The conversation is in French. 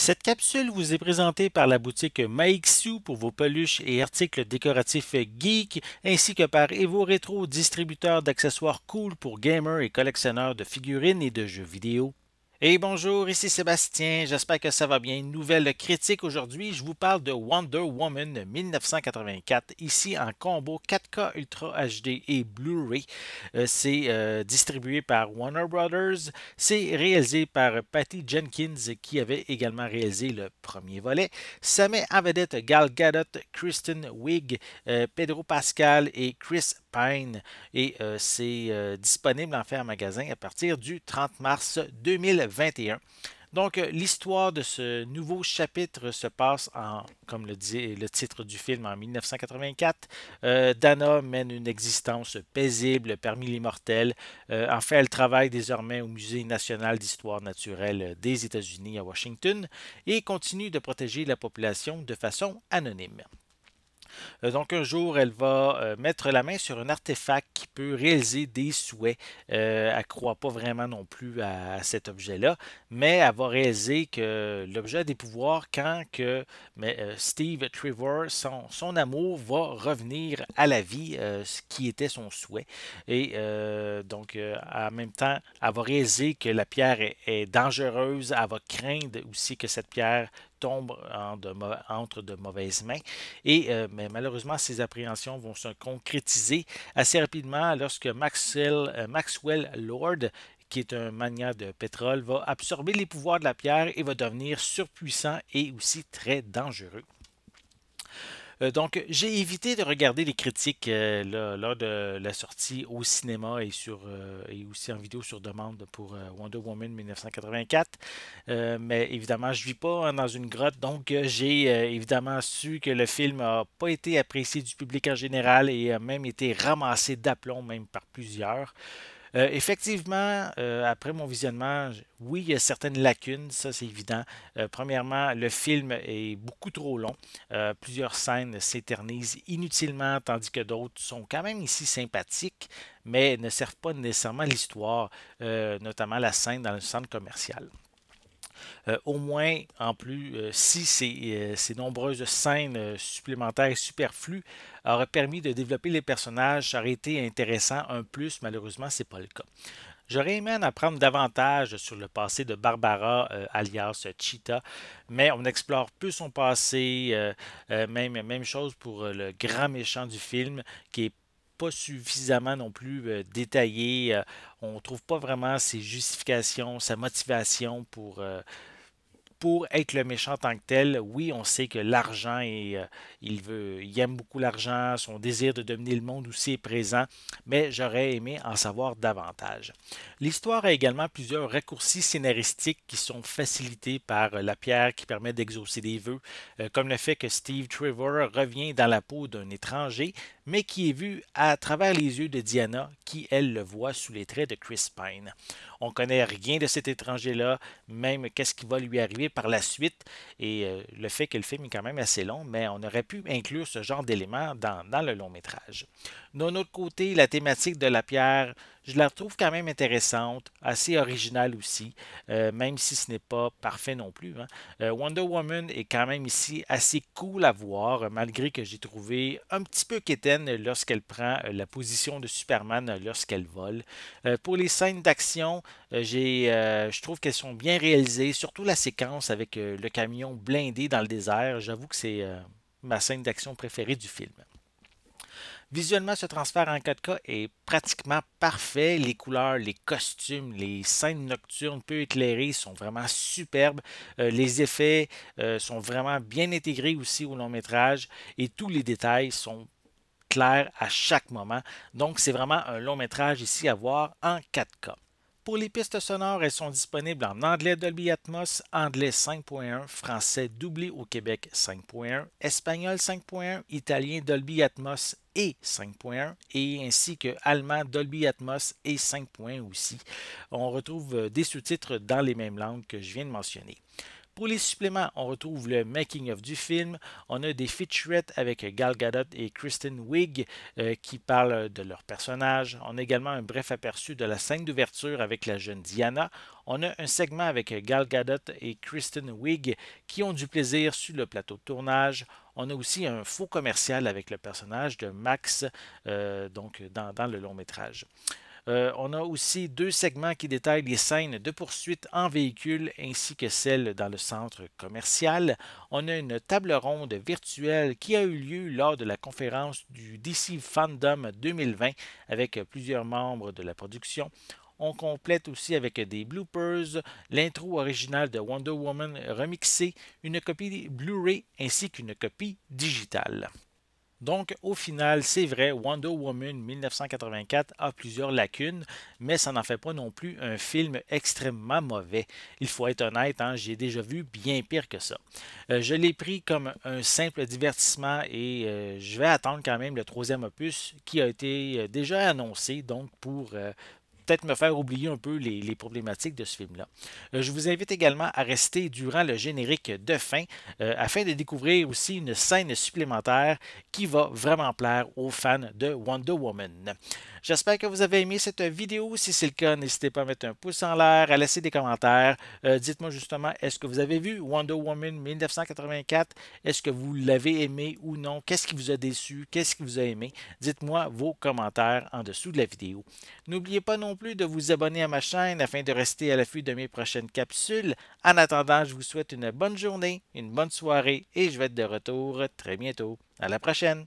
Cette capsule vous est présentée par la boutique Maixu pour vos peluches et articles décoratifs geek, ainsi que par Evo Retro, distributeur d'accessoires cool pour gamers et collectionneurs de figurines et de jeux vidéo. Et bonjour, ici Sébastien, j'espère que ça va bien. Une nouvelle critique aujourd'hui, je vous parle de Wonder Woman 1984, ici en combo 4K Ultra HD et Blu-ray. C'est distribué par Warner Brothers. C'est réalisé par Patty Jenkins qui avait également réalisé le premier volet. Ça met en vedette Gal Gadot, Kristen Wiig, Pedro Pascal et Chris Pine. Et c'est disponible en fait en magasin à partir du 30 mars 2021. Donc, l'histoire de ce nouveau chapitre se passe en, comme le dit le titre du film, en 1984. Dana mène une existence paisible parmi les mortels. En fait, elle travaille désormais au Musée national d'histoire naturelle des États-Unis à Washington et continue de protéger la population de façon anonyme. Donc un jour, elle va mettre la main sur un artefact qui peut réaliser des souhaits. Elle ne croit pas vraiment non plus à cet objet-là, mais elle va réaliser que l'objet a des pouvoirs quand que Steve Trevor, son amour, va revenir à la vie, ce qui était son souhait. Et en même temps, elle va réaliser que la pierre est dangereuse. Elle va craindre aussi que cette pierre tombe entre de mauvaises mains. Mais malheureusement, ces appréhensions vont se concrétiser assez rapidement lorsque Maxwell Lord, qui est un magnat de pétrole, va absorber les pouvoirs de la pierre et va devenir surpuissant et aussi très dangereux. Donc, j'ai évité de regarder les critiques lors de la sortie au cinéma et aussi en vidéo sur demande pour Wonder Woman 1984. Mais évidemment, je ne vis pas dans une grotte, donc j'ai évidemment su que le film n'a pas été apprécié du public en général et a même été ramassé d'aplomb, même par plusieurs. Effectivement, après mon visionnement, oui, il y a certaines lacunes, ça c'est évident. Premièrement, le film est beaucoup trop long. Plusieurs scènes s'éternisent inutilement, tandis que d'autres sont quand même ici sympathiques, mais ne servent pas nécessairement l'histoire, notamment la scène dans le centre commercial. Au moins, en plus, si ces nombreuses scènes supplémentaires et superflues auraient permis de développer les personnages, ça aurait été intéressant un plus. Malheureusement, ce n'est pas le cas. J'aurais aimé en apprendre davantage sur le passé de Barbara, alias Cheetah, mais on explore peu son passé. Même chose pour le grand méchant du film, qui est pas suffisamment non plus détaillé. On ne trouve pas vraiment ses justifications, sa motivation pour être le méchant en tant que tel. Oui, on sait que l'argent il aime beaucoup l'argent, son désir de dominer le monde aussi est présent, mais j'aurais aimé en savoir davantage. L'histoire a également plusieurs raccourcis scénaristiques qui sont facilités par la pierre qui permet d'exaucer des vœux, comme le fait que Steve Trevor revient dans la peau d'un étranger, mais qui est vu à travers les yeux de Diana, qui elle le voit sous les traits de Chris Pine. On ne connaît rien de cet étranger-là, même qu'est-ce qui va lui arriver par la suite. Et le fait que le film est quand même assez long, mais on aurait pu inclure ce genre d'éléments dans le long métrage. D'un autre côté, la thématique de la pierre, je la trouve quand même intéressante, assez originale aussi, même si ce n'est pas parfait non plus. Hein. Wonder Woman est quand même ici assez cool à voir, malgré que j'ai trouvé un petit peu quétaine lorsqu'elle prend la position de Superman lorsqu'elle vole. Pour les scènes d'action, je trouve qu'elles sont bien réalisées, surtout la séquence avec le camion blindé dans le désert. J'avoue que c'est ma scène d'action préférée du film. Visuellement, ce transfert en 4K est pratiquement parfait. Les couleurs, les costumes, les scènes nocturnes peu éclairées sont vraiment superbes. Les effets sont vraiment bien intégrés aussi au long métrage et tous les détails sont clairs à chaque moment. Donc, c'est vraiment un long métrage ici à voir en 4K. Pour les pistes sonores, elles sont disponibles en anglais Dolby Atmos, anglais 5.1, français doublé au Québec 5.1, espagnol 5.1, italien Dolby Atmos et 5.1, et ainsi que allemand Dolby Atmos et 5.1 aussi. On retrouve des sous-titres dans les mêmes langues que je viens de mentionner. Pour les suppléments, on retrouve le making-of du film. On a des featurettes avec Gal Gadot et Kristen Wiig qui parlent de leurs personnages. On a également un bref aperçu de la scène d'ouverture avec la jeune Diana. On a un segment avec Gal Gadot et Kristen Wiig qui ont du plaisir sur le plateau de tournage. On a aussi un faux commercial avec le personnage de Max dans le long métrage. On a aussi deux segments qui détaillent les scènes de poursuite en véhicule ainsi que celles dans le centre commercial. On a une table ronde virtuelle qui a eu lieu lors de la conférence du DC Fandom 2020 avec plusieurs membres de la production. On complète aussi avec des bloopers, l'intro originale de Wonder Woman remixée, une copie Blu-ray ainsi qu'une copie digitale. Donc, au final, c'est vrai, Wonder Woman 1984 a plusieurs lacunes, mais ça n'en fait pas non plus un film extrêmement mauvais. Il faut être honnête, hein, j'ai déjà vu bien pire que ça. Je l'ai pris comme un simple divertissement et je vais attendre quand même le troisième opus qui a été déjà annoncé, donc pour peut-être me faire oublier un peu les problématiques de ce film-là. Je vous invite également à rester durant le générique de fin afin de découvrir aussi une scène supplémentaire qui va vraiment plaire aux fans de Wonder Woman. J'espère que vous avez aimé cette vidéo. Si c'est le cas, n'hésitez pas à mettre un pouce en l'air, à laisser des commentaires. Dites-moi justement, est-ce que vous avez vu Wonder Woman 1984? Est-ce que vous l'avez aimé ou non? Qu'est-ce qui vous a déçu? Qu'est-ce qui vous a aimé? Dites-moi vos commentaires en dessous de la vidéo. N'oubliez pas non plus de vous abonner à ma chaîne afin de rester à l'affût de mes prochaines capsules. En attendant, je vous souhaite une bonne journée, une bonne soirée et je vais être de retour très bientôt. À la prochaine!